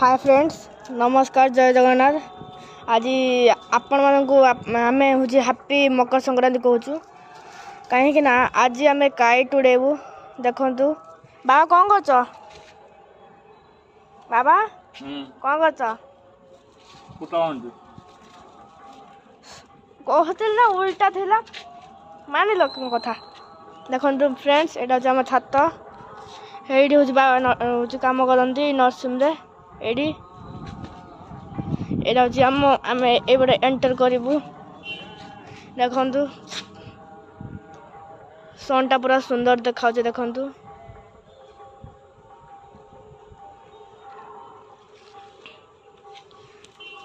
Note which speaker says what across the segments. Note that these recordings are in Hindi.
Speaker 1: हाय फ्रेंड्स नमस्कार जय जगन्नाथ। आज आपण मानकु आमे हूँ हैप्पी मकर संक्रांति कहूँ कहीं आज आम काइट उड़ेबू। देखु बाबा कौन कर बाबा कौन कर कहते ना उल्टा थिला मान लो कथा। देखु फ्रेंड्स एटा हूँ आम छात ये हूँ बाबा हूँ कम करती नर्सिंग रे एडी एटा हूँ आम आम एपटे एंटर करूँ। देखु सनटा पूरा सुंदर देखा देखु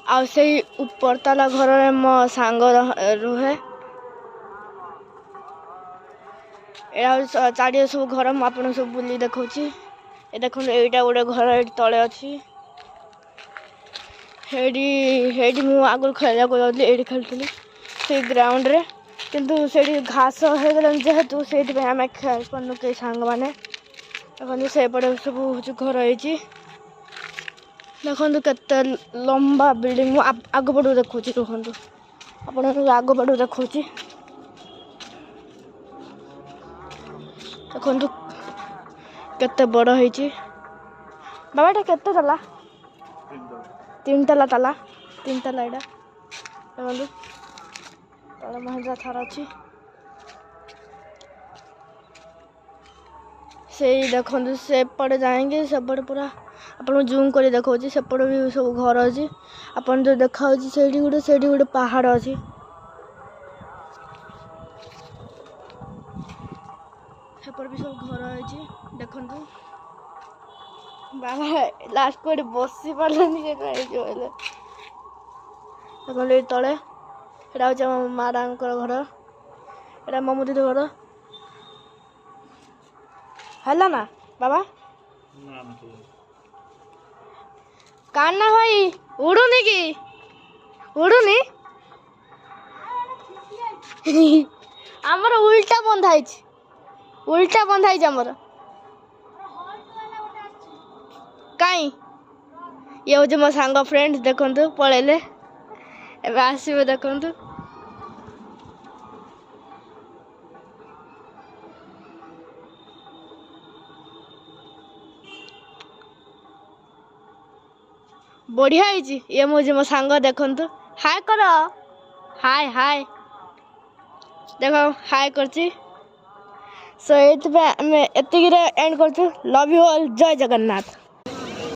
Speaker 1: आ से ऊपर ताला घर में मो सांग रुहे। चारिए सब घर मुझे सब बुली देखी। देखो यहाँ गोटे घर ये तले अच्छी मु आगुरी खेल ये खेलुली से ग्राउंड रे किंतु से घास हो गलानी जेहेतु से आम खेल पार्नु कई सांग मैंने। देखो सेपटे सब हूँ घर होती देखु केते लंबा बिल्डिंग मु आग पटू देखुची रुहतु आप आग पटू देखुची देखु केते बड़ होती बाबा एटा केते ताला तीन ताला एटा देखु तले महिंद्रा थार अच्छी से देखु सेपटे जाएंगे सेपटे पूरा आपन जूम कर देखा सेपटे भी सब घर अच्छी आपन जो देखा से गोटे पहाड़ अच्छी सेपटे भी सब घर अच्छी। देखु बाबा लास्ट को बसी पार्लानी देखो तले ये हूँ मारा घर ये ममू दीदी घर है ना बाबा कान्ना भाई उड़ूनी कि उड़ूनी आमर उल्टा बंधाई आमर कहीं ये हूँ मो सांग फ्रेंड्स देखु पलैले एवं आसवे देखु बढ़िया ये मुझे मो सांग देखु हाय कर हाय देखो हाय करची सो ये एंड कर लव यू ऑल जय जगन्नाथ।